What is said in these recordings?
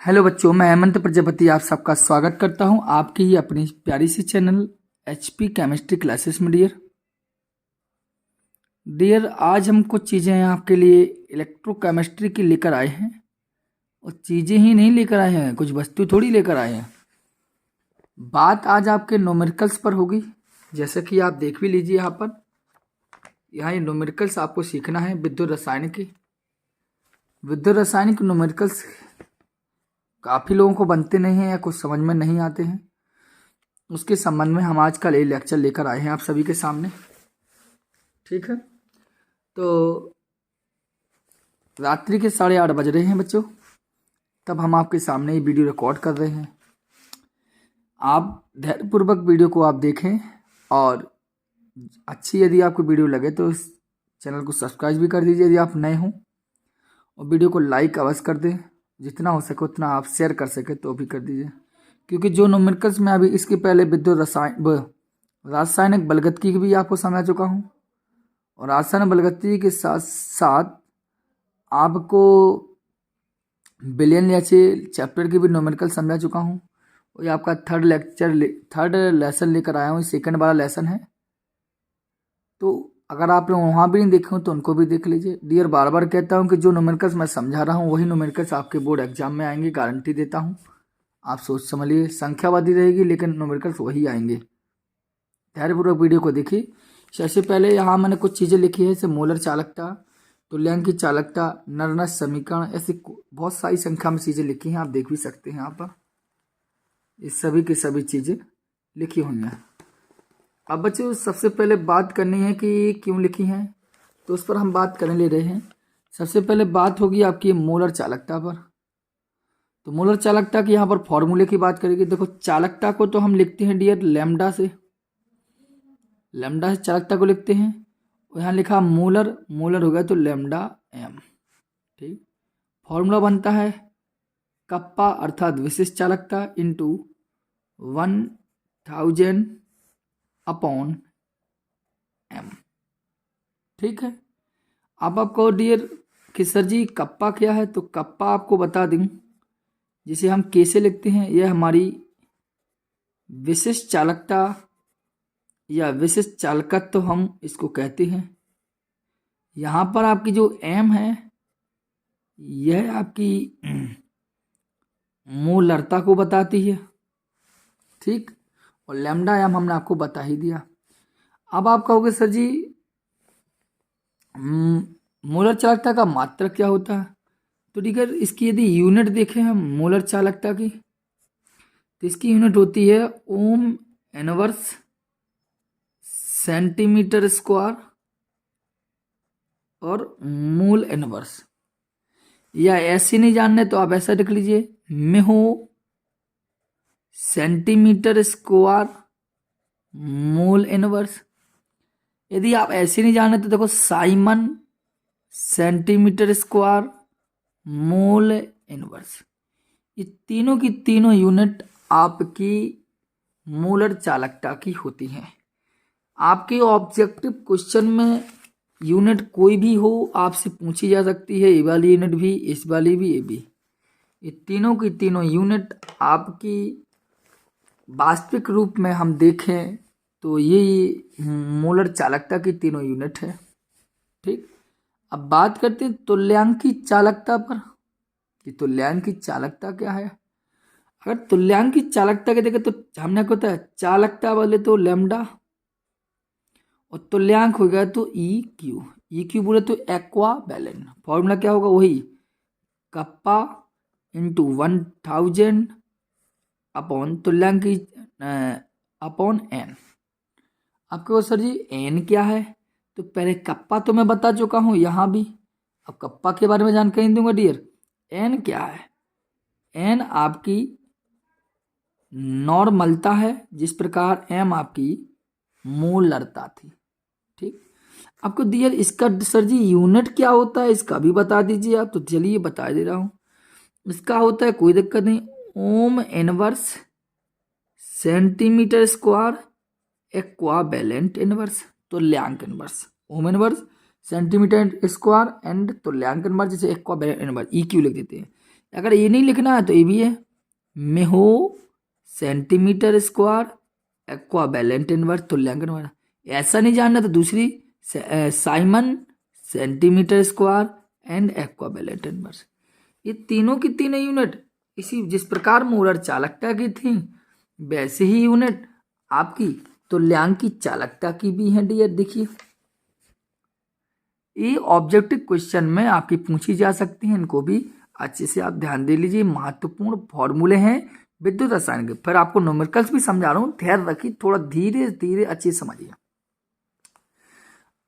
Hello बच्चों, मैं हेमंत प्रजापति आप सबका स्वागत करता हूं आपकी ही अपनी प्यारी सी चैनल एचपी केमिस्ट्री क्लासेस में। डियर आज हम कुछ चीज़ें आपके लिए इलेक्ट्रोकेमिस्ट्री की लेकर आए हैं। और चीज़ें ही नहीं लेकर आए हैं, कुछ वस्तु थोड़ी लेकर आए हैं। बात आज आपके न्यूमेरिकल्स पर होगी। जैसे कि आप देख भी लीजिए यहाँ ये न्यूमेरिकल्स आपको सीखना है। विद्युत रासायनिक न्यूमेरिकल्स काफ़ी लोगों को बनते नहीं हैं या कुछ समझ में नहीं आते हैं। उसके संबंध में हम आज कल ये लेक्चर लेकर आए हैं आप सभी के सामने। ठीक है, तो रात्रि के 8:30 बज रहे हैं बच्चों, तब हम आपके सामने ये वीडियो रिकॉर्ड कर रहे हैं। आप धैर्यपूर्वक वीडियो को आप देखें और अच्छी यदि आपको वीडियो लगे तो इस चैनल को सब्सक्राइब भी कर दीजिए यदि आप नए हों, और वीडियो को लाइक अवश्य कर दें। जितना हो सके उतना आप शेयर कर सके तो भी कर दीजिए, क्योंकि जो न्यूमेरिकल्स में अभी इसके पहले विद्युत रासायनिक बलगति की भी आपको समझा चुका हूँ, और रासायनिक बलगति के साथ साथ आपको बिलियन जैसे चैप्टर की भी न्यूमेरिकल समझा चुका हूँ। और ये आपका थर्ड लेसन लेकर आया हूँ, सेकंड वाला लेसन है। तो अगर आप लोग वहाँ भी नहीं देखे हो तो उनको भी देख लीजिए। डियर बार बार कहता हूँ कि जो न्यूमेरिकल्स मैं समझा रहा हूँ वही न्यूमेरिकल्स आपके बोर्ड एग्जाम में आएंगे, गारंटी देता हूँ। आप सोच समझिए, संख्यावादी रहेगी लेकिन न्यूमेरिकल्स वही आएंगे। धैर्यपूर्वक वीडियो को देखिए। सबसे पहले यहाँ मैंने कुछ चीज़ें लिखी है, जैसे मोलर चालकता, तुल्यांक की चालकता, नरनस समीकरण, ऐसी बहुत सारी संख्या में चीज़ें लिखी हैं। आप देख भी सकते हैं यहाँ पर, ये सभी की सभी चीज़ें लिखी हुई हैं। अब बच्चों सबसे पहले बात करनी है कि क्यों लिखी हैं, तो उस पर हम बात करने ले रहे हैं। सबसे पहले बात होगी आपकी मोलर चालकता पर। तो मोलर चालकता की यहाँ पर फॉर्मूले की बात करेंगे। देखो, चालकता को तो हम लिखते हैं डियर लैम्डा से चालकता को लिखते हैं। और यहाँ लिखा मोलर हो गया तो लैम्डा एम। ठीक, फॉर्मूला बनता है कप्पा अर्थात विशिष्ट चालकता इंटू 1000 अपॉन एम। ठीक है, अब आपको डियर कि सर जी कप्पा क्या है, तो कप्पा आपको बता दूं, जिसे हम कैसे लिखते हैं। यह हमारी विशिष्ट चालकता या विशिष्ट चालकत्व तो हम इसको कहते हैं। यहाँ पर आपकी जो एम है यह आपकी मोलरता को बताती है। ठीक, और लैम्डा एम हमने आपको बता ही दिया। अब आप कहोगे सर जी मोलर चालकता का मात्रक क्या होता है, तो ठीक है, इसकी यदि यूनिट देखें हम मोलर चालकता की, तो इसकी यूनिट होती है ओम इनवर्स सेंटीमीटर स्क्वायर और मोल इनवर्स। या ऐसे नहीं जानने तो आप ऐसा लिख लीजिए मेहो सेंटीमीटर स्क्वायर मोल इनवर्स। यदि आप ऐसे नहीं जाने तो देखो Simon centimetre square mole inverse. ये तीनों की तीनों यूनिट आपकी मोलर चालकता की होती हैं। आपके ऑब्जेक्टिव क्वेश्चन में यूनिट कोई भी हो आपसे पूछी जा सकती है, ये वाली यूनिट भी, इस वाली भी, ये भी। ये तीनों की तीनों यूनिट आपकी वास्तविक रूप में हम देखें तो ये मोलर चालकता की तीनों यूनिट है। ठीक, अब बात करते हैं तुल्यांकी चालकता पर कि तुल्यांकी चालकता क्या है। अगर तुल्यांकी चालकता के देखें तो हमने क्या होता है, चालकता बोले तो लैम्डा और तुल्यांक हो गया तो ई क्यू बोले तो एक्वा बैलेंट। फॉर्मूला क्या होगा, वही कप्पा इंटू 1000 अपॉन तुल्यांक की अपॉन एन। आपको सर जी एन क्या है, तो पहले कप्पा तो मैं बता चुका हूं यहाँ भी, अब कप्पा के बारे में जानकारी दूंगा डियर। एन क्या है, एन आपकी नॉर्मलता है, जिस प्रकार एम आपकी मोलरता थी। ठीक, आपको डियर इसका सर जी यूनिट क्या होता है इसका भी बता दीजिए आप, तो चलिए बता दे रहा हूं। इसका होता है, कोई दिक्कत नहीं, ohm inverse centimetre square equivalent inverse तुल्यांक inverse. Ohm inverse centimetre square and तुल्यांक इनवर्स, जैसे equivalent inverse E Q लिख देते हैं। अगर ये नहीं लिखना है तो ये भी है, mho centimetre square equivalent inverse तुल्यांकन वाला। ऐसा नहीं जानना तो दूसरी siemens centimetre square and equivalent inverse. ये तीनों की तीनों यूनिट इसी जिस प्रकार मोलर चालकता की थी वैसे ही यूनिट आपकी तुल्यांक की चालकता की भी है डियर। देखिए ये ऑब्जेक्टिव क्वेश्चन में आपकी पूछी जा सकती हैं, इनको भी अच्छे से आप ध्यान दे लीजिए। महत्वपूर्ण फॉर्मूले हैं विद्युत रसायन के। फिर आपको न्यूमेरिकल्स भी समझा रहा हूँ, धैर्य रखिए, थोड़ा धीरे धीरे अच्छे से समझिए।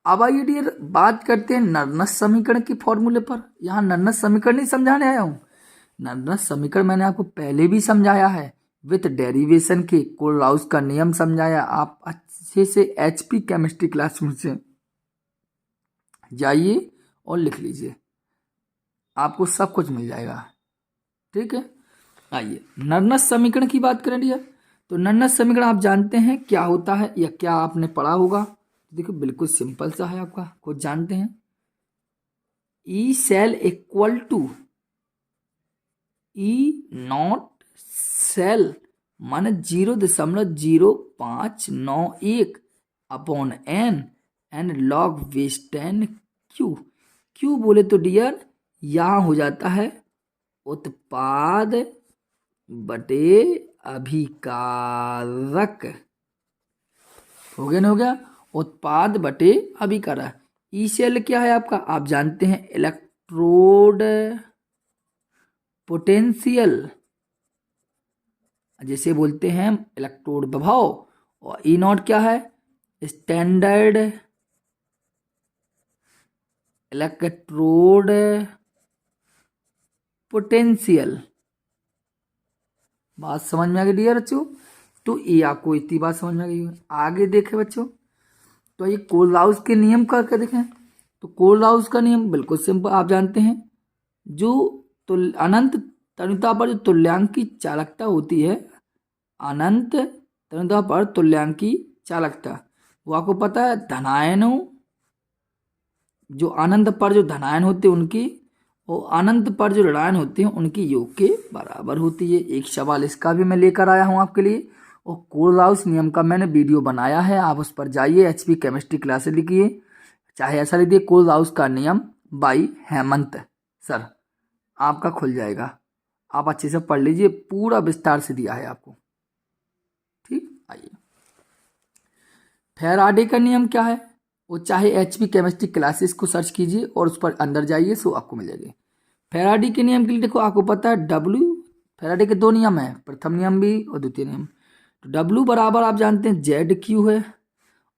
अब आइए डियर बात करते हैं नर्नस समीकरण के फॉर्मूले पर। यहाँ नर्नस समीकरण नहीं समझाने आया हूँ, नर्नस समीकरण मैंने आपको पहले भी समझाया है विथ डेरिवेशन के। कोलराउस का नियम समझाया, आप अच्छे से एचपी केमिस्ट्री क्लासरूम से जाइए और लिख लीजिए, आपको सब कुछ मिल जाएगा। ठीक है, आइए नर्नस समीकरण की बात करें डियर। तो नर्नस समीकरण आप जानते हैं क्या होता है या क्या आपने पढ़ा होगा? देखो बिल्कुल सिंपल सा है, आपका कुछ जानते हैं। E cell equal to E naught cell माने 0.0591 upon n n log base 10 Q. Q बोले तो डियर यहां हो जाता है उत्पाद बटे अभिकारक। हो गया ना, हो गया, उत्पाद बटे अभिकारक। ई सेल क्या है आपका? आप जानते हैं इलेक्ट्रोड पोटेंशियल, जैसे बोलते हैं इलेक्ट्रोड प्रभाव। और ई नॉट क्या है? Standard electrode potential. बात समझ में आ गई डियर बच्चों? तो ये आपको इतनी बात समझ में आ गई। आगे देखें बच्चों, तो ये कोलराउस के नियम करके देखें। तो कोलराउस का नियम बिल्कुल सिंपल, आप जानते हैं जो अनंत तनुता पर जो तुल्यांक की चालकता होती है, अनंत तनुता पर तुल्यांक की चालकता, वो आपको पता है धनायनों, जो अनंत पर जो धनायन होते हैं उनकी और अनंत पर जो ऋणायन होते हैं उनकी योग के बराबर होती है। एक सवाल इसका भी मैं लेकर आया हूं आपके लिए, और कोलराउस नियम का मैंने वीडियो बनाया है, आप उस पर जाइए, एचपी केमिस्ट्री क्लास से लिखिए, चाहे ऐसा लिखिए कोलराउस का नियम बाई हेमंत सर, आपका खुल जाएगा। आप अच्छे से पढ़ लीजिए, पूरा विस्तार से दिया है आपको। ठीक, आइए फैराडे का नियम क्या है? वो चाहे एचपी केमिस्ट्री क्लासेस को सर्च कीजिए और उस पर अंदर जाइए, सो आपको मिल जाएगी। फैराडे के नियम के लिए देखो, आपको पता है डब्ल्यू, फैराडे के दो नियम है, प्रथम नियम भी और द्वितीय नियम। तो डब्ल्यू बराबर आप जानते हैं जेड क्यू है,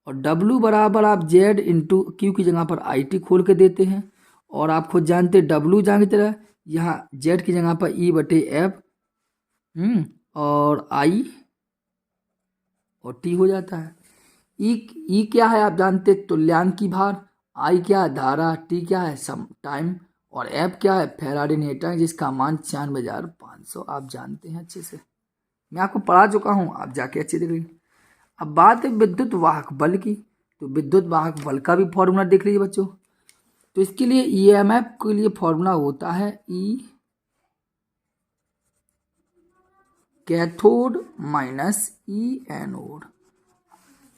और डब्ल्यू बराबर आप जेड इंटू क्यू की जगह पर आई टी खोल के देते हैं, और आप खुद जानते हैं डब्ल्यू जहाँ की तरह यहाँ जेड की जगह पर ई बटे एफ और आई और टी हो जाता है। ई क्या है आप जानते हैं तुल्यांक की भार, आई क्या है धारा, टी क्या है सम टाइम, और एफ क्या है फैराडे नियतांक जिसका मान 96,500 आप जानते हैं अच्छे से, मैं आपको पढ़ा चुका हूँ, आप जाके अच्छे देख लीजिए। अब बात है विद्युत वाहक बल की, तो विद्युत वाहक बल का भी फॉर्मूला देख लीजिए बच्चों। तो इसके लिए ईएमएफ के लिए फॉर्मूला होता है ई कैथोड माइनस ई एनोड।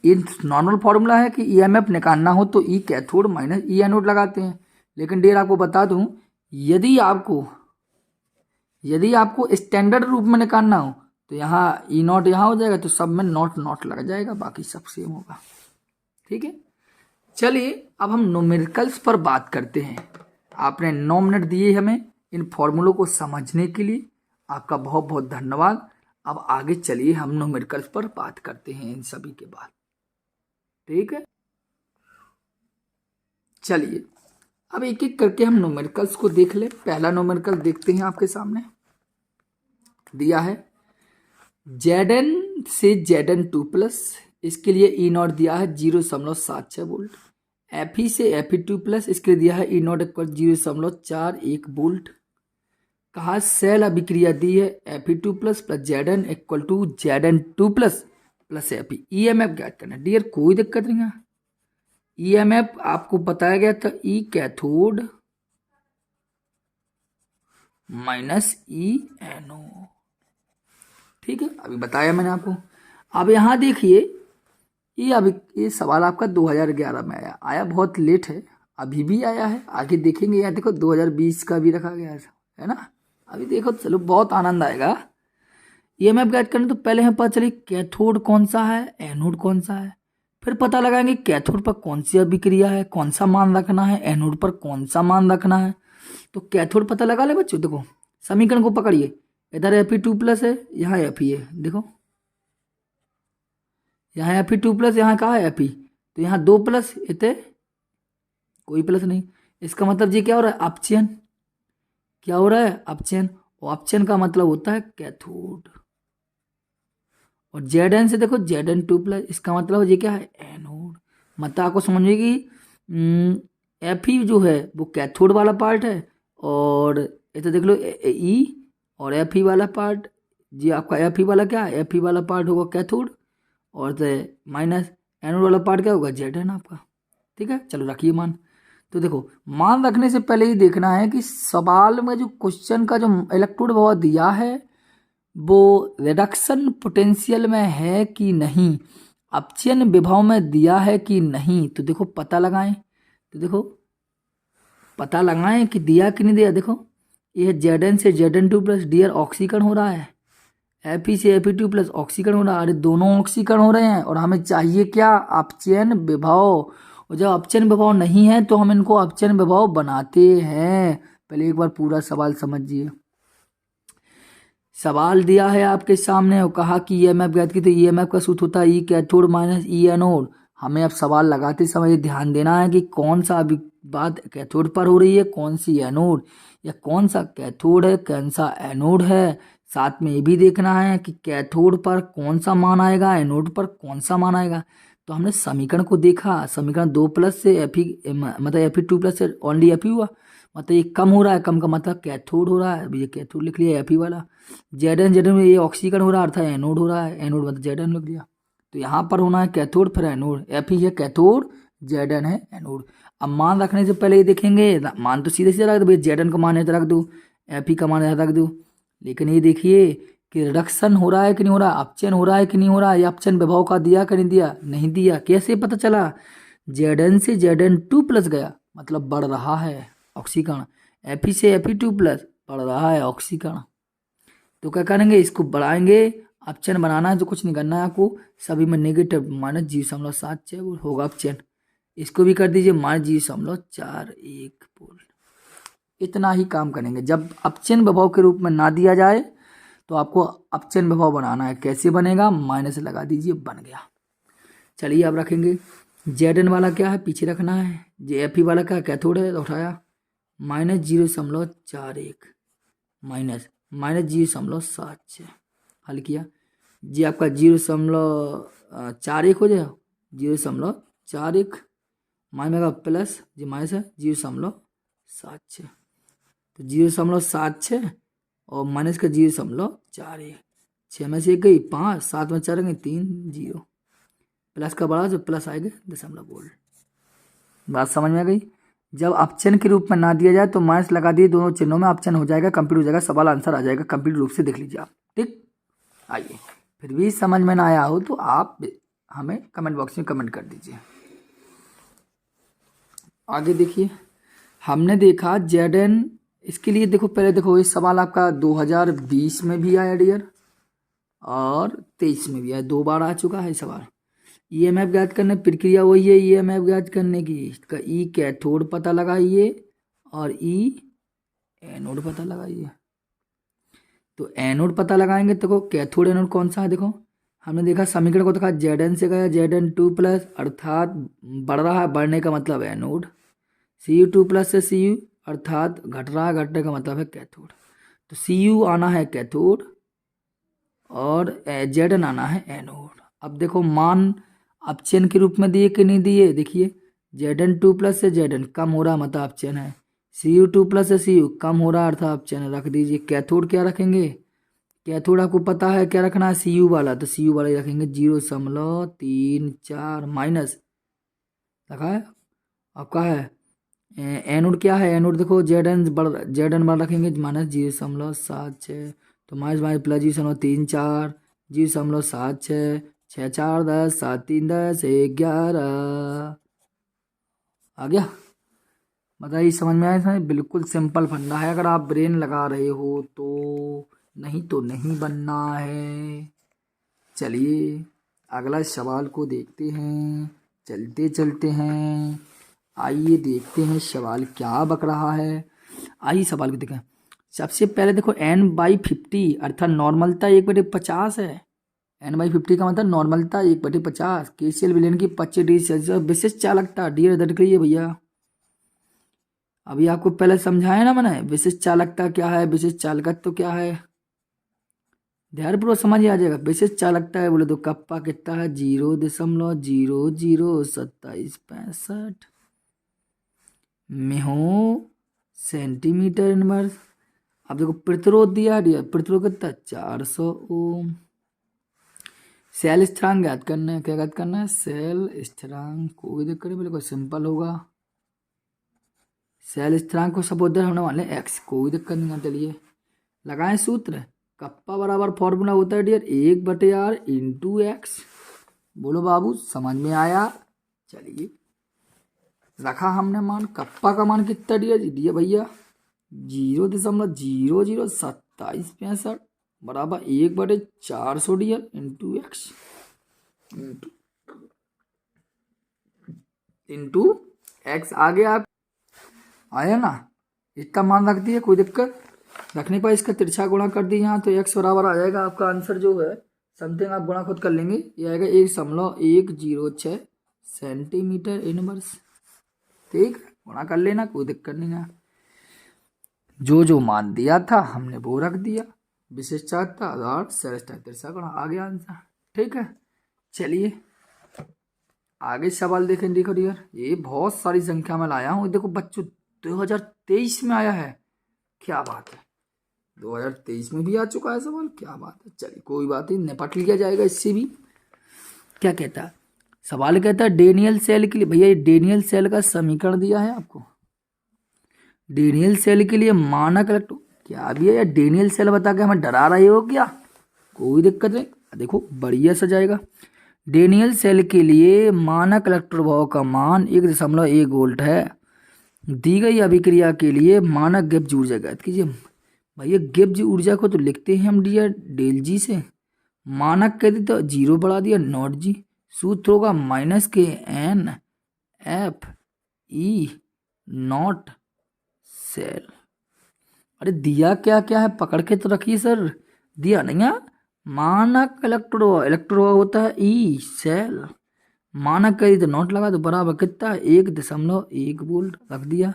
ये नॉर्मल फॉर्मूला है कि ईएमएफ निकालना हो तो ई कैथोड माइनस ई एनोड लगाते हैं। लेकिन डियर आपको बता दूं, यदि आपको स्टैंडर्ड रूप में निकालना हो तो यहाँ ई नॉट यहाँ हो जाएगा, तो सब में नॉट नॉट लग जाएगा, बाकी सब सेम होगा। ठीक है, चलिए अब हम न्यूमेरिकल्स पर बात करते हैं। आपने 9 मिनट दिए हमें इन फॉर्मूलों को समझने के लिए, आपका बहुत बहुत धन्यवाद। अब आगे चलिए हम न्यूमेरिकल्स पर बात करते हैं इन सभी के बाद। ठीक है, चलिए अब एक एक करके हम न्यूमेरिकल्स को देख ले। पहला न्यूमेरिकल देखते हैं, आपके सामने दिया है Zn से Zn2+, इसके लिए ई नॉट दिया है 0.76 वोल्ट। Fe से Fe2+, इसके लिए दिया है ई नॉट इक्वल 0.41 वोल्ट। कहा सेल अभिक्रिया दी है Fe2+ plus Zn equal to Zn2+ plus Fe। EMF ज्ञात करना डियर, कोई दिक्कत नहीं है। ईएमएफ आपको बताया गया था ई कैथोड माइनस ई NO। ठीक है, अभी बताया मैंने आपको। अब यहाँ देखिए, ये अभी ये सवाल आपका 2011 में आया बहुत लेट है, अभी भी आया है, आगे देखेंगे। यहाँ देखो 2020 का भी रखा गया है ना। अभी देखो, चलो बहुत आनंद आएगा। ईएमएफ ज्ञात करने तो पहले हमें पता चले कैथोड कौन सा है, एनोड कौन सा है। फिर पता लगाएंगे कैथोड पर कौन सी अभिक्रिया है, कौन सा मान रखना है, एनोड पर कौन सा मान रखना है। तो कैथोड पता लगा ले बच्चों। देखो समीकरण को पकड़िए, इधर Fe2+ है, यहाँ Fe है। देखो यहाँ Fe2+, यहाँ कहा है Fe, तो यहाँ 2+ इतने कोई प्लस नहीं। इसका मतलब ये क्या हो रहा है, अपचयन। क्या हो रहा है, अपचयन। और अपचयन का मतलब होता है कैथोड। और Zn से देखो Zn2+, इसका मतलब ये क्या है, एनोड। मतलब आपको समझिए कि Fe जो है वो कैथोड वाला पार्ट है, और ये तो देख लो E और Fe वाला पार्ट, जी आपका Fe वाला क्या है, Fe वाला पार्ट होगा कैथोड, और माइनस एनोड वाला पार्ट क्या होगा, Zn आपका। ठीक है, चलो रखिए मान। तो देखो मान रखने से पहले ही देखना है कि सवाल में जो क्वेश्चन का जो इलेक्ट्रोड प्रभाव दिया है वो रिडक्शन पोटेंशियल में है कि नहीं, अपचयन विभव में दिया है कि नहीं। तो देखो पता लगाएं, तो देखो पता लगाएं कि दिया कि नहीं दिया। देखो ये Zn से Zn2+ डियर ऑक्सीकरण हो रहा है, Fe से Fe2+ ऑक्सीकरण हो रहा है। अरे दोनों ऑक्सीकरण हो रहे हैं, और हमें चाहिए क्या, अपचयन विभव। और जब अपचयन विभव नहीं है तो हम इनको अपचयन विभव बनाते हैं। पहले एक बार पूरा सवाल समझिए। सवाल दिया है आपके सामने और कहा कि ईएमएफ ज्ञात की, तो ईएमएफ का सूत्र होता है ई कैथोड माइनस ई एनोड। हमें अब सवाल लगाते समय ध्यान देना है कि कौन सा अभी बात कैथोड पर हो रही है, कौन सी एनोड, या कौन सा कैथोड है, कौन सा एनोड है। साथ में ये भी देखना है कि कैथोड पर कौन सा मान आएगा, एनोड पर कौन सा मान आएगा। तो हमने समीकरण को देखा, समीकरण 2+ से Fe मतलब Fe2+ से ओनली Fe हुआ, मतलब ये कम हो रहा है, कम का मतलब कैथोड हो रहा है। अभी ये कैथोड लिख लिया Fe वाला। Zn में ये ऑक्सीकरण हो रहा है, अर्थात एनोड हो रहा है, एनोड मतलब Zn लिख दिया। तो यहाँ पर होना है कैथोड फिर एनोड, Fe है कैथोड, Zn है एनोड। अब मान रखने से पहले ये देखेंगे, मान तो सीधे सीधे रख दो भाई, Zn का मान है तो रख दो, Fe का मान है रख दो। लेकिन ये देखिए कि रिडक्शन हो रहा है कि नहीं हो रहा, अपचयन हो रहा है कि नहीं हो रहा, या अपचयन विभव का दिया कि नहीं दिया, नहीं दिया। कैसे पता चला, Zn से Zn2+ गया, मतलब बढ़ रहा है ऑक्सीकरण, Fe से Fe2+ बढ़ रहा है ऑक्सीकरण। तो क्या करेंगे, इसको बढ़ाएंगे, अपचयन बनाना है तो कुछ नहीं करना है आपको, सभी में नेगेटिव -0.76 वो होगा अपचयन। इसको भी कर दीजिए -0.41 वोल्ट। इतना ही काम करेंगे। जब अपचयन विभव के रूप में ना दिया जाए तो आपको अपचयन विभव बनाना है। कैसे बनेगा, माइनस लगा दीजिए, बन गया। चलिए अब रखेंगे Zn वाला क्या है, पीछे रखना है। Fe वाला क्या कैथोड है, तो उठाया -0.41 माइनस -0.76 हल किया जी, आपका 0.41 हो जाएगा, 0.41 माइनस का प्लस जी माइनस है 0.76, तो 0.76 और माइनस का 0.41, 6 में से 1 गई 5, 7 में 4 गई 3, 0 प्लस का बड़ा तो प्लस आएगा दशमलव बोल्ट। बात समझ में आ गई। जब अपचयन के रूप में ना दिया जाए तो माइनस लगा दिए, दोनों चिन्हों में अपचयन हो जाएगा, कंप्लीट हो जाएगा, सवाल आंसर आ जाएगा कंप्लीट रूप से, देख लीजिए आप। ठीक, आइए फिर भी समझ में ना आया हो तो आप हमें कमेंट बॉक्स में कमेंट कर दीजिए। आगे देखिए, हमने देखा Zn, इसके लिए देखो पहले देखो, ये सवाल आपका 2020 में भी आया डियर, और 23 में भी आया, 2 बार आ चुका है सवाल। ईएमएफ ज्ञात करने प्रक्रिया वही है, ईएमएफ ज्ञात करने की, इसका ई कैथोड पता लगाइए और ई एनोड पता लगाइए। तो एनोड पता लगाएंगे तो कैथोड एनोड कौन सा है, देखो हमने देखा समीकरण को देखा, Zn से गया Zn2+, अर्थात बढ़ रहा है, बढ़ने का मतलब एनोड, Cu2+ से Cu अर्थात घट रहा है, घटने का मतलब है कैथोड। तो Cu आना है कैथोड और Zn आना है एनोड। अब देखो मान अपचयन के रूप में दिए कि नहीं दिए, देखिए Zn2+ से Zn कम हो रहा मतलब अपचयन है, Cu2+ से Cu कम हो रहा अर्थात अपचयन, रख दीजिए। कैथोड क्या रखेंगे, कैथोड आपको पता है क्या रखना है, Cu वाला, तो Cu वाला ही रखेंगे 0.34 माइनस रखा है आपका है एनोड क्या है, एनोड देखो जेड एन बार रखेंगे -0.76, तो माइनस माइनस प्लस 0.34, 0.76, 6 4 10, 7 3 10, 11 आ गया। बताइए समझ में आया समझ, बिल्कुल सिंपल फंडा है, अगर आप ब्रेन लगा रहे हो तो, नहीं तो नहीं बनना है। चलिए अगला सवाल को देखते हैं, चलते चलते हैं। आइए देखते हैं सवाल क्या बक रहा है। आइए सवाल को देखें। सबसे पहले देखो n/50 अर्थात नॉर्मलता 1/50 है। n/50 का मतलब नॉर्मलता 1/50। केसीएल विलेन की 25 डिग्री सेल्सियस विशिष्ट चालकता डियर दट करिए भैया। अभी आपको पहले समझाया ना मैंने, विशिष्ट चालकता क्या है, विशिष्ट चालकत्व क्या है, ध्यानपूर्वक समझ आ जाएगा। विशिष्ट चालकता है बोले तो कप्पा कितना है 0.002765 म्हो सेंटीमीटर इनवर्स। अब देखो प्रतिरोध दिया प्रतिरोध कितना 400 ओम। सेल स्थिरांक ज्ञात करना है, क्या ज्ञात करना है, सेल स्थिरांक। कोई दिक्कत नहीं, बिल्कुल सिंपल होगा। सेल स्थिरांक को सपोज होने वाले एक्स, कोई दिक्कत नहीं है। चलिए लगाएं सूत्र, कप्पा बराबर फॉर्मूला होता है डियर 1/r इंटू एक्स। बोलो बाबू समझ में आया। चलिए रखा हमने मान, कप्पा का मान कितना दिया भैया 0.002765 बराबर 1/400 dear into x into x. आगे आप आया ना, इतना मान रख दिए, कोई दिक्कत रखने पर इसका तिरछा गुणा कर दी यहाँ, तो एक्स बराबर आ जाएगा आपका आंसर जो है, समथिंग आप गुणा खुद कर लेंगे, ये आएगा 1.106 सेंटीमीटर इनवर्स। ठीक है, गुणा कर लेना, कोई दिक्कत नहीं है। जो जो मान दिया था हमने वो रख दिया, विशिष्टता और सेल्स्टा तिरछा गुणा, आ गया आंसर। ठीक है, चलिए आगे सवाल देखें। देखो डियर, ये बहुत सारी संख्या में लाया हूँ, देखो बच्चों 2023 में आया है, क्या बात है, 2023 में भी आ चुका है सवाल, क्या बात है। चलिए कोई बात नहीं, निपट लिया जाएगा इससे भी। क्या कहता है सवाल, कहता है डेनियल सेल के लिए, भैया ये डेनियल सेल का समीकरण दिया है आपको। डेनियल सेल के लिए मानक इलेक्ट्रॉन क्या भी है, या डेनियल सेल बता के हमें डरा रहे हो क्या, कोई दिक्कत नहीं, देखो बढ़िया सा जाएगा। डेनियल सेल के लिए मानक इलेक्ट्रॉन प्रभाव का मान 1.1 वोल्ट है। दी गई अभिक्रिया के लिए मानक गिब्स ऊर्जा ज्ञात कीजिए। भैया गिब्स ऊर्जा को तो लिखते हैं हम डियर डेल जी से, मानक कहते तो 0 बढ़ा दिया नॉट जी, सूत्र होगा -KN/F/E सेल। अरे दिया क्या क्या है, पकड़ के तो रखिए सर, दिया नहीं है। मानक इलेक्ट्रो होता है ई सेल, मानक कही तो नोट लगा, तो बराबर कितना 1.1 वोल्ट रख दिया।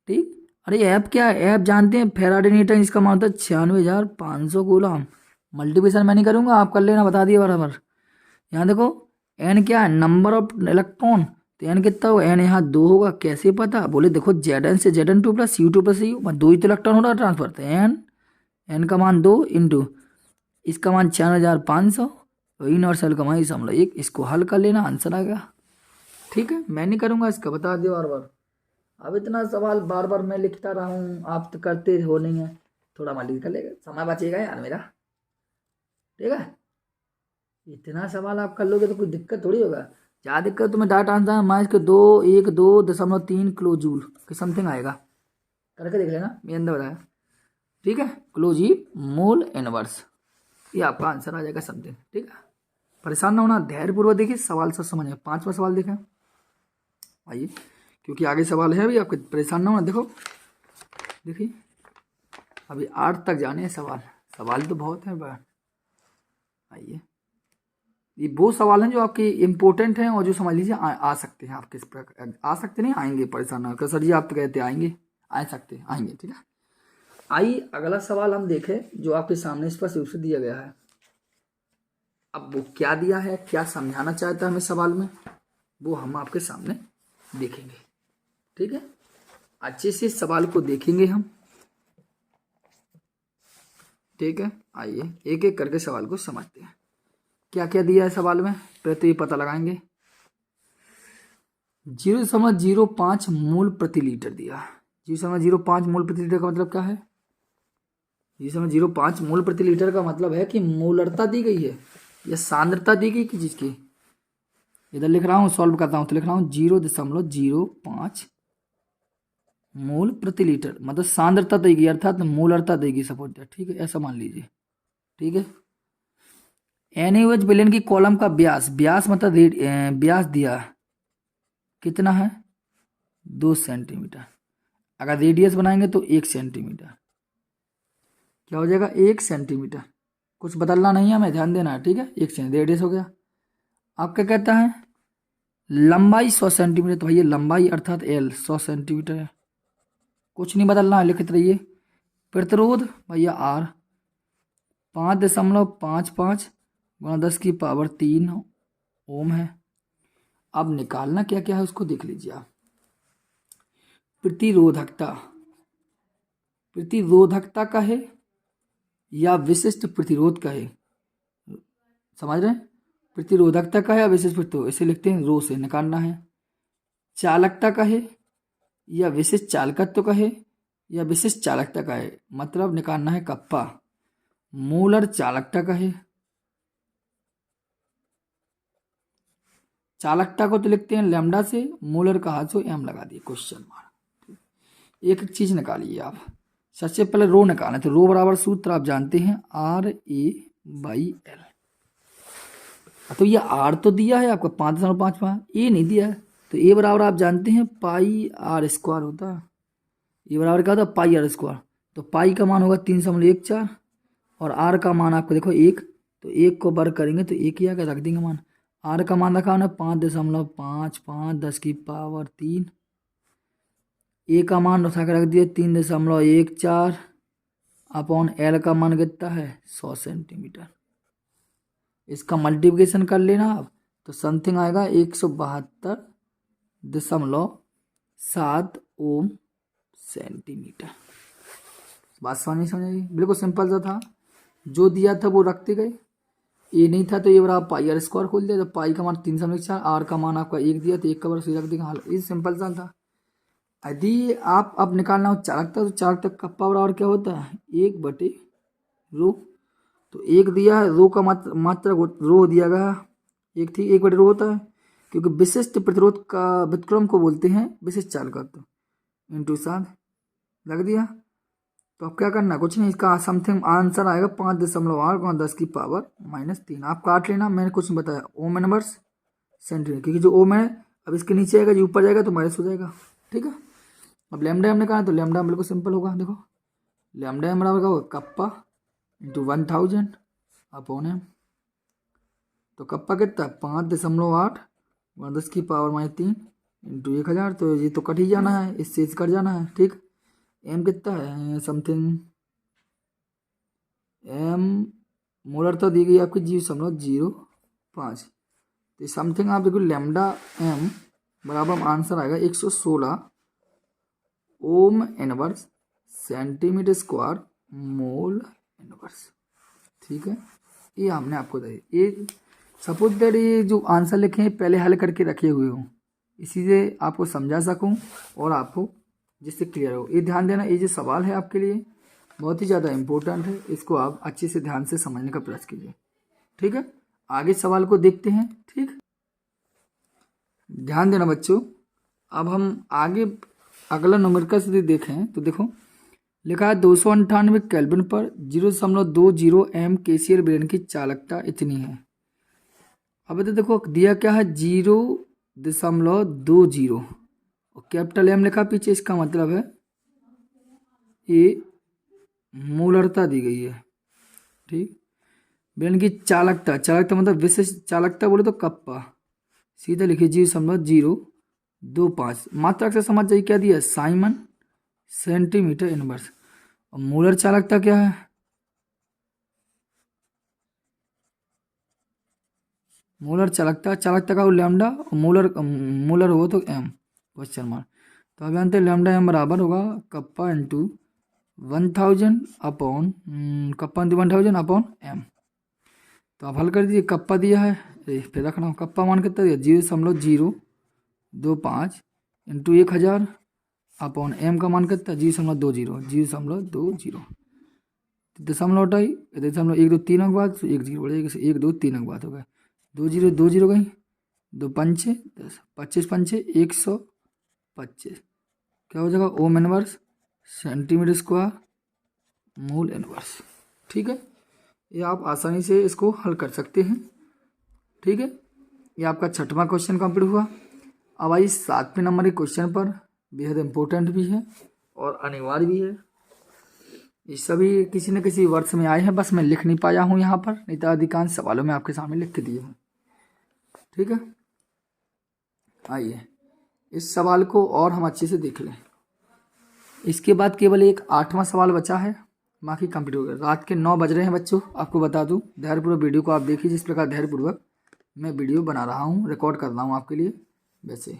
ठीक, अरे ऐप क्या है, ऐप जानते हैं फैराडे न्यूटन, इसका मान होता है 96,500 कूलम। मल्टीप्लिकेशन मैं नहीं करूंगा, आप कर लेना, बता दिया बराबर। यहाँ देखो एन क्या है, नंबर ऑफ इलेक्ट्रॉन, तो एन कितना होगा, एन यहाँ 2 होगा, कैसे पता, बोले देखो Zn से Zn2 plus U2 plus U, 2 ही तो इलेक्ट्रॉन हो रहा है ट्रांसफर, तो एन का मान 2 इंटू इसका मान 96,500, यूनिवर्सल का मान 1, इसको हल कर लेना, आंसर आ गया। ठीक है, मैं नहीं करूंगा इसका, बता दियो बार बार। अब इतना सवाल बार बार मैं लिखता रहा हूँ, आप तो करते हो नहीं है, थोड़ा मल्टी कर लेगा, समय बचेगा यार मेरा। ठीक है, इतना सवाल आप कर लोगे तो कोई दिक्कत थोड़ी होगा। क्या दिक्कत, तुम्हें डाटा आंसर माइनस के 2.123 किलो जूल के समथिंग आएगा, करके देख लेना, मेरे अंदर बताया। ठीक है, किलो जी मोल इनवर्स, ये आपका आंसर आ जाएगा समथिंग। ठीक है, परेशान ना होना, धैर्यपूर्वक देखिए, सवाल सब समझ में। 5वां सवाल देखें, आइए, क्योंकि आगे सवाल है अभी, आपके परेशान ना होना। देखो देखिए, अभी 8 तक जाने हैं सवाल, सवाल तो बहुत है बार। आइए, ये वो सवाल हैं जो आपके इम्पोर्टेंट हैं और जो समझ लीजिए आ सकते हैं आपके, आ सकते नहीं, आएंगे, परेशान ना होकर, सर जी आप तो कहते आएंगे, आ सकते हैं, आएंगे। ठीक है, आइए अगला सवाल हम देखें जो आपके सामने स्पष्ट रूप से दिया गया है। अब वो क्या दिया है, क्या समझाना चाहता है हमें सवाल में, वो हम आपके सामने देखेंगे। ठीक है, अच्छे से सवाल को देखेंगे हम। ठीक है, आइए एक एक करके सवाल को समझते हैं, क्या क्या दिया है सवाल में, पहले तो ये पता लगाएंगे। 0.05 मूल प्रति लीटर दिया। 0.05 मूल प्रति लीटर का मतलब क्या है? 0.05 मूल प्रति लीटर का मतलब है कि मोलरता दी गई है या सांद्रता दी गई किस चीज की। इधर लिख रहा हूँ, सॉल्व करता हूँ तो लिख रहा हूँ 0.05 मूल प्रति लीटर, मतलब सांद्रता देगी अर्थात मोलरता देगी सपोज दैट, ठीक है, ऐसा मान लीजिए, ठीक है। NaOH विलेन की कॉलम का व्यास, व्यास मतलब व्यास दिया कितना है 2 सेंटीमीटर। अगर रेडियस बनाएंगे तो 1 सेंटीमीटर, क्या हो जाएगा 1 सेंटीमीटर। कुछ बदलना नहीं है हमें, ध्यान देना है, ठीक है। 1 सेंटीमीटर रेडियस हो गया। आप क्या कहता है लंबाई 100 सेंटीमीटर, तो भैया लंबाई अर्थात L 100 सेंटीमीटर है, कुछ नहीं बदलना है, लिखते रहिए। प्रतिरोध भैया R 5.55 गुणा 10⁻³ ओम है। अब निकालना क्या क्या है उसको देख लीजिए आप। प्रतिरोधकता, प्रतिरोधकता का है या विशिष्ट प्रतिरोध का है, समझ रहे हैं? प्रतिरोधकता का है या विशिष्ट प्रतिरोध, इसे लिखते हैं रो से निकालना है। चालकता का है या विशिष्ट चालकत्व का है या विशिष्ट चालकता का है, मतलब निकालना है कप्पा। मोलर चालकता का है, चालकता को तो लिखते हैं लैम्डा से, मोलर का हाथ से एम लगा दिए क्वेश्चन मार्क। एक एक चीज निकालिए आप। सबसे पहले रो निकालें, तो रो बराबर सूत्र आप जानते हैं RA/L। तो ये R तो दिया है आपका 5.55, ए नहीं दिया है, तो ए बराबर आप जानते हैं πr² होता है। ये बराबर क्या होता है πr², तो पाई का मान होगा 3.14 और R का मान आपको देखो 1, तो 1 को वर्ग करेंगे तो 1 ही आकर रख देंगे मान। R का मान रखा है 5.55 10⁻³ ए का मान उठा कर रख दिया 3.14 अपॉन L का मान कितना है 100 सेंटीमीटर। इसका मल्टीप्लिकेशन कर लेना आप, तो समथिंग आएगा 172.7 ओम सेंटीमीटर। बात समझ आई? बिल्कुल सिंपल सा था, जो दिया था वो रखते गए। ए नहीं था तो ये बराबर πr² खोल दिया, तो पाई का मान 3.4, R का मान आपका 1 दिया तो 1 का बराबर रख देंगे। हाल ये सिंपल सा था। यदि आप अब निकालना हो चालकता, तो चालकता कप्पा बराबर क्या होता है 1/रो। तो 1 दिया है, रो का मात्रा रो दिया गया 1 थी, 1/रो होता है, क्योंकि विशिष्ट प्रतिरोध का व्युत्क्रम को बोलते हैं विशिष्ट चालकत्व इंटू 7 लग दिया। तो अब क्या करना, कुछ नहीं, इसका समथिंग आंसर आएगा 5.8 गुणा 10⁻³ आप काट लेना, मैंने कुछ नहीं बताया। ओम इनवर्स सेंटीमीटर, क्योंकि जो ओम है अब इसके नीचे आएगा, जो ऊपर जाएगा तो माइनस हो जाएगा, ठीक है। अब लैम्डा हमने कहा, तो लैम्डा बिल्कुल सिंपल होगा, देखो लैम्डा बराबर क्या होगा कप्पा इंटू 1000 अपॉन एम। तो कप्पा कितना 5.8 गुणा 10⁻³ इंटू 1000, तो ये तो कट ही जाना है, इससे कट जाना है, ठीक। एम कितना है समथिंग, एम मोलरता दी गई आपकी 0.05, तो समथिंग आप देखो लैम्डा एम बराबर आंसर आएगा 116 ओम inverse centimetre square mole inverse, ठीक है। ये हमने आपको दिया, ये सपोज दैट ये जो आंसर लिखे हैं पहले हल करके रखे हुए हों, इसी से आपको समझा सकूं और आपको जिससे क्लियर हो। ये ध्यान देना, ये जो सवाल है आपके लिए बहुत ही ज़्यादा इम्पोर्टेंट है, इसको आप अच्छे से ध्यान से समझने का प्रयास कीजिए, ठीक है। आगे सवाल को देखते हैं, ठीक। ध्यान देना बच्चों, अब हम आगे अगला न्यूमेरिकल से देखें तो देखो लिखा है 298 केल्विन पर 0.20 एम केसीएल विलेन की चालकता इतनी है। अब तो देखो दिया क्या है 0.20 और कैपिटल एम लिखा पीछे, इसका मतलब है ये मोलरता दी गई है, ठीक। विलेन की चालकता, चालकता मतलब विशिष्ट चालकता बोले तो कप्पा, सीधा लिखिए 0.025। मात्रक से समझ जाइए क्या दिया साइमन सेंटीमीटर इनवर्स। और मोलर चालकता क्या है, मोलर चालकता, चालकता का लैम्डा और मोलर हो तो एम क्वेश्चन मार्क। तो अब जानते हैं लैम्डा एम बराबर होगा kappa into 1000 upon kappa into 1000 upon M. तो आप हल कर दीजिए, कप्पा दिया है फिर रखना, कप्पा मान कितना दिया 25 इंटू 1000 अपॉन m का मान कितना 0.20 दशमलव हटाई, दशमलव 1 2 3 के बाद 1 0 बढ़ जाएगा, 1 2 3 के बाद हो गया 2 0 गई, 2 पंचे 10, 25 पंचे 125, क्या हो जाएगा ओम इनवर्स सेंटीमीटर स्क्वायर मूल इनवर्स। ठीक है, ये आप आसानी से इसको हल कर सकते हैं। ठीक है, ये आपका 6वां क्वेश्चन कंप्लीट हुआ। अब आई 7वें नंबर के क्वेश्चन पर, बेहद इम्पोर्टेंट भी है और अनिवार्य भी है। ये सभी किसी न किसी वर्ष में आए हैं, बस मैं लिख नहीं पाया हूँ यहाँ पर, नहीं तो अधिकांश सवालों में आपके सामने लिख के दिए हैं। ठीक है, आइए इस सवाल को और हम अच्छे से देख लें। इसके बाद केवल एक 8वां सवाल बचा है, बाकी कंप्लीट हो गया। रात के 9 बज रहे हैं बच्चों, आपको बता दूं धैर्यपूर्वक वीडियो को आप देखिए, जिस प्रकार धैर्यपूर्वक मैं वीडियो बना रहा हूँ, रिकॉर्ड कर रहा हूँ आपके लिए। वैसे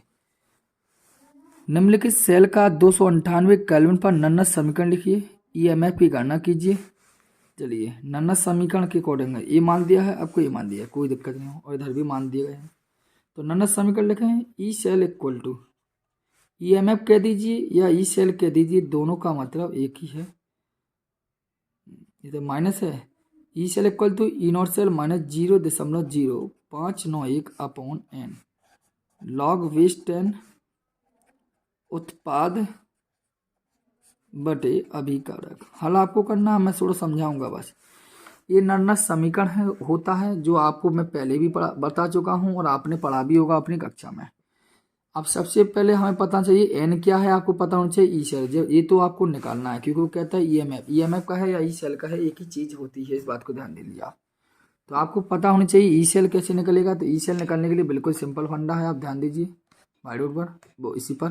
निम्नलिखित सेल का 298 केल्विन पर नन्नत समीकरण लिखिए, ईएमएफ की गणना कीजिए। चलिए नन्नत समीकरण के अकॉर्डिंग ये मान दिया है, आपको ये मान दिया है, कोई दिक्कत नहीं हो, और इधर भी मान दिए गए हैं। तो नन्नत समीकरण लिखें, E cell equal to EMF कह दीजिए या ई सेल कह दीजिए, दोनों का मतलब एक ही है। ये तो माइनस है, E cell equal to E naught cell minus 0.0591 upon n log वेस्ट 10 उत्पाद बटे अभिकारक। हल आपको करना है, मैं थोड़ा समझाऊंगा बस। ये नन्नत समीकरण है, होता है जो आपको मैं पहले भी बता चुका हूँ और आपने पढ़ा भी होगा अपनी कक्षा में। अब सबसे पहले हमें पता चाहिए एन क्या है, आपको पता होना चाहिए ई सेल, ये तो आपको निकालना है, क्योंकि वो कहता है ईएमएफ, ईएमएफ का है या ई सेल का है, एक ही चीज होती है, इस बात को ध्यान दे लिया। तो आपको पता होना चाहिए ई सेल कैसे निकलेगा। तो ई सेल निकालने के लिए बिल्कुल सिंपल फंडा है, आप ध्यान दीजिए वाइड पर, वो इसी पर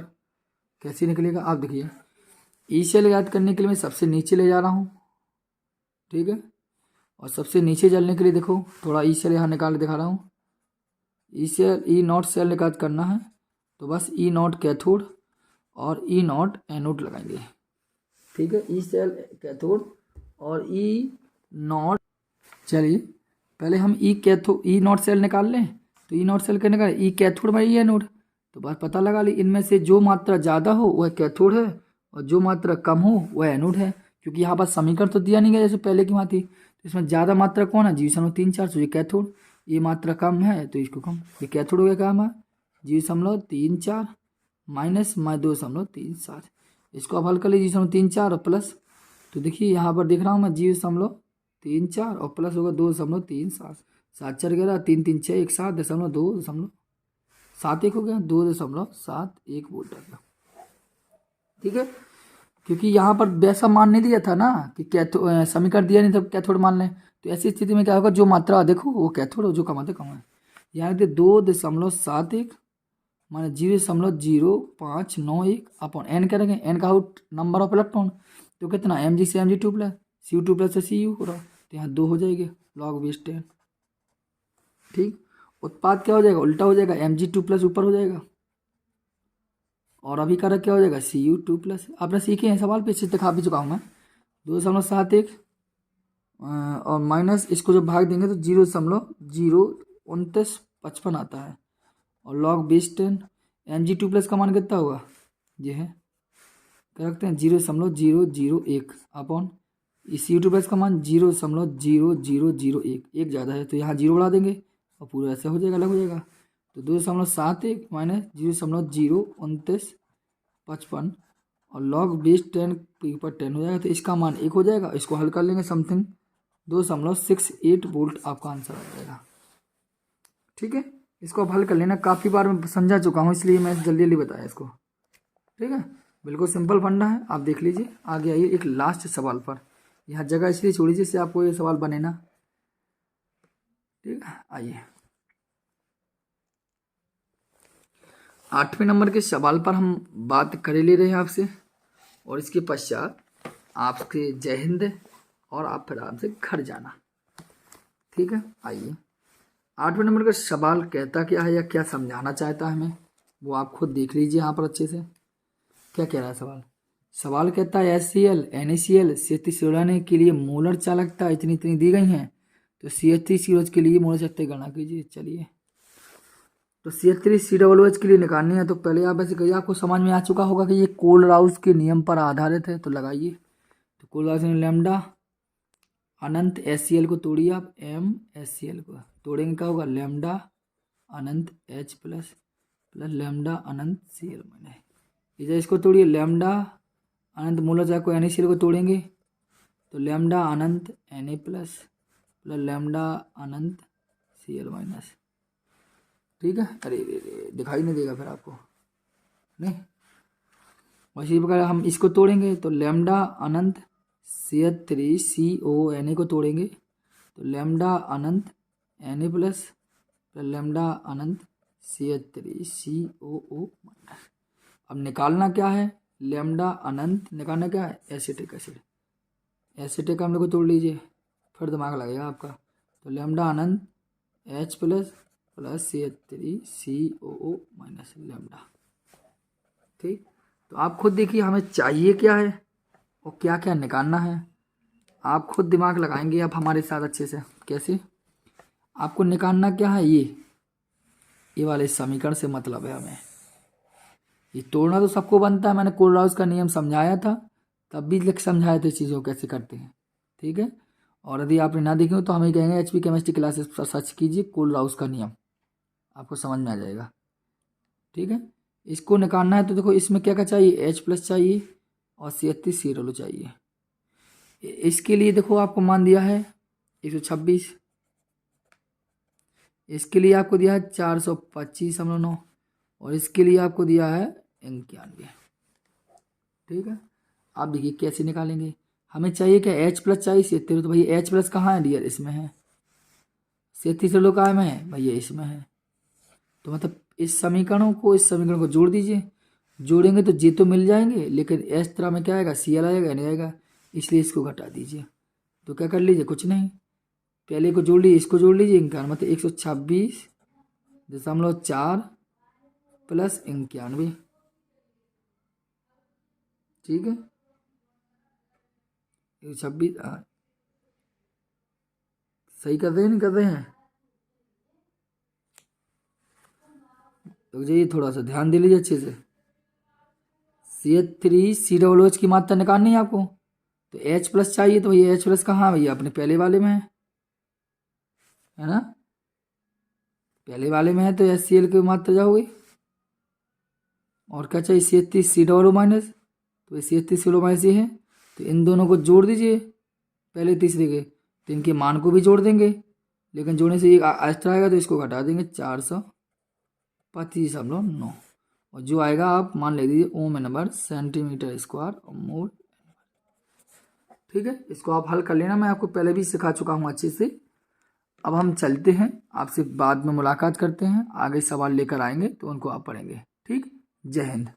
कैसे निकलेगा आप देखिए। ई सेल याद करने के लिए मैं सबसे नीचे ले जा रहा हूँ, ठीक है, और सबसे नीचे चलने के लिए देखो थोड़ा ई सेल यहाँ निकाल दिखा रहा हूँ। E cell E naught cell निकाल करना है, तो बस ई नॉट कैथोड और ई नॉट एनोड लगाएंगे। ठीक है, ई सेल कैथोड और ई नॉट। चलिए पहले हम ई नॉट सेल निकाल लें। तो ई नॉट सेल का निकाल, ई कैथोड में ई एनोड, तो बस पता लगा ली इनमें से जो मात्रा ज़्यादा हो वह कैथोड है और जो मात्रा कम हो वह एनोड है। क्योंकि यहाँ पर समीकरण तो दिया नहीं गया जैसे पहले की भांति, तो इसमें ज़्यादा मात्रा कौन है 0.34, तो ये कैथोड, ये मात्रा कम है तो इसको कम, ये कैथोड हो गया काम है 0.34 माइनस 2.37, इसको आप हल कर लीजिए 0.34 और प्लस, तो देखिए यहाँ पर देख रहा हूँ मैं 0.34 और प्लस होगा 2.37, 7 4 11 3 3 6 1 7.2.71 हो गया 2.71 वोल्ट आ गया। ठीक है, क्योंकि यहाँ पर वैसा मान नहीं दिया था ना कि समीकरण दिया नहीं था कैथोड मान लें, तो ऐसी स्थिति में क्या होगा, जो मात्रा अधिक हो वो कैथोड हो, जो कम अधिक कम है। यहाँ दे 2.71 माने 0.0591 अपॉन एन क्या रखें, एन का आउट नंबर ऑफ इलेक्ट्रॉन, तो कितना mg से mg2 प्लस cu2 प्लस से cu हो रहा, तो यहाँ 2 हो जाएगी लॉग वेस्ट 10। ठीक, उत्पाद क्या हो जाएगा, उल्टा हो जाएगा, mg2 प्लस ऊपर हो जाएगा और अभिकारक क्या हो जाएगा cu2 प्लस। आपने सीखे हैं सवाल पे से दिखा भी चुका हूँ मैं, 2.71 और माइनस इसको जब भाग देंगे तो 0.02955 आता है और लॉग बेस 10 mg2 प्लस का मान कितना होगा, ये है क्या रखते हैं 0.001 अपॉन cu2 प्लस का मान 0.0001, एक ज़्यादा है तो यहाँ 0 बढ़ा देंगे और पूरा ऐसा हो जाएगा, अलग हो जाएगा। तो 2.71 माइनस 0.02955 और लॉग बेस 10 के ऊपर 10 हो जाएगा, तो इसका मान 1 हो जाएगा। इसको हल कर लेंगे समथिंग 2.68 वोल्ट आपका आंसर आ जाएगा। ठीक है, इसको आप हल कर लेना, काफ़ी बार मैं समझा चुका हूँ इसलिए मैं जल्दी जल्दी बताया इसको। ठीक है, बिल्कुल सिंपल फंडा है, आप देख लीजिए। आगे आइए एक लास्ट सवाल पर, यहाँ जगह इसलिए छोड़ी जिससे आपको ये सवाल बने ना। ठीक है, आइए 8वें नंबर के सवाल पर हम बात कर ले रहे हैं आपसे, और इसके पश्चात आपके जय हिंद और आप फिर आपसे घर जाना। ठीक है, आइए 8वें नंबर का सवाल कहता क्या है या क्या समझाना चाहता है हमें, वो आप खुद देख लीजिए यहाँ पर अच्छे से। क्या कह रहा है सवाल, सवाल कहता है HCl NaCl CH3 जोड़ने के लिए मोलर चालकता इतनी इतनी दी गई हैं, तो CH3 सीरोज के लिए मोलर चालकता की गणना कीजिए। चलिए तो CH3COOH के लिए निकालनी है। तो पहले आप ऐसे करिए, आपको समझ में आ चुका होगा कि ये कोलराउस के नियम पर आधारित है। तो लगाइए, तो कोलराउस ने लैम्डा अनंत HCl को तोड़िए आप, MHCl को तोड़ेंगे, क्या होगा लैम्डा अनंत H प्लस लैम्डा अनंत Cl माइनस। इधर इसको तोड़िए, लैम्डा अनंत मूलतः को NaCl को तोड़ेंगे तो लैम्डा अनंत Na प्लस लैम्डा अनंत Cl माइनस। ठीक है, अरे दिखाई नहीं देगा फिर आपको, नहीं। और इसी प्रकार हम इसको तोड़ेंगे तो लैम्डा अनंत CH3COONA को तोड़ेंगे तो लैम्डा अनंत Na प्लस लैम्डा अनंत CH3COO माइनस। अब निकालना क्या है, लैम्डा अनंत निकालना क्या है, एसिटिक एसिड। एसिटिक अम्ल को तोड़ लीजिए, फिर दिमाग लगेगा आपका। तो लैम्डा अनंत H plus CH3COO minus lambda. ठीक, तो आप खुद देखिए हमें चाहिए क्या है और क्या क्या निकालना है। आप खुद दिमाग लगाएंगे आप हमारे साथ अच्छे से। कैसे, आपको निकालना क्या है, ये वाले समीकरण से मतलब है हमें। ये तोड़ना तो सबको बनता है, मैंने कोलराउस का नियम समझाया था, तब भी समझाए थे चीज़ों को कैसे करते हैं। ठीक है, और यदि आपने ना देखे हो तो हमें कहेंगे HP केमिस्ट्री क्लासेस पर सर्च कीजिए कोलराउस का नियम, आपको समझ में आ जाएगा। ठीक है, इसको निकालना है तो देखो इसमें क्या क्या चाहिए, H प्लस चाहिए और CH3COO चाहिए। इसके लिए देखो आपको मान दिया है 126, इसके लिए आपको दिया है 425.9 और इसके लिए आपको दिया है 91। ठीक है, आप देखिए कैसे निकालेंगे। हमें चाहिए क्या, H प्लस चाहिए CH3, तो भैया H प्लस कहाँ है डियर, इसमें है। CH3COO कहाँ में है भैया, इसमें है। तो मतलब इस समीकरणों को इस समीकरण को जोड़ दीजिए, जोड़ेंगे तो J तो मिल जाएंगे, लेकिन S तरह में क्या आएगा, Cl आएगा, नहीं आएगा, इसलिए इसको घटा दीजिए। तो क्या कर लीजिए, कुछ नहीं, पहले को जोड़ लीजिए, इसको जोड़ लीजिए, इनका मतलब 126.4 प्लस 91। ठीक है, 126 सही कर रहे हैं, नहीं कर रहे हैं, तो ये थोड़ा सा ध्यान दे लीजिए अच्छे से। CH3COOH की मात्रा निकालनी है आपको, तो H प्लस चाहिए, तो ये H प्लस कहाँ भैया, अपने पहले वाले में है ना, पहले वाले में है तो HCl की मात्रा जाओगे। और क्या चाहिए, CH3COO माइनस, तो CH3COO माइनस ये है, तो इन दोनों को जोड़ दीजिए पहले तीसरे के, तो इनके मान को भी जोड़ देंगे, लेकिन जोड़ने से एक एक्स्ट्रा आएगा तो इसको घटा देंगे 425.9 और जो आएगा आप मान ले दीजिए ओम नंबर सेंटीमीटर स्क्वायर और मोल। ठीक है, इसको आप हल कर लेना, मैं आपको पहले भी सिखा चुका हूँ अच्छे से। अब हम चलते हैं, आपसे बाद में मुलाकात करते हैं, आगे सवाल लेकर आएंगे तो उनको आप पढ़ेंगे। ठीक, जय हिंद।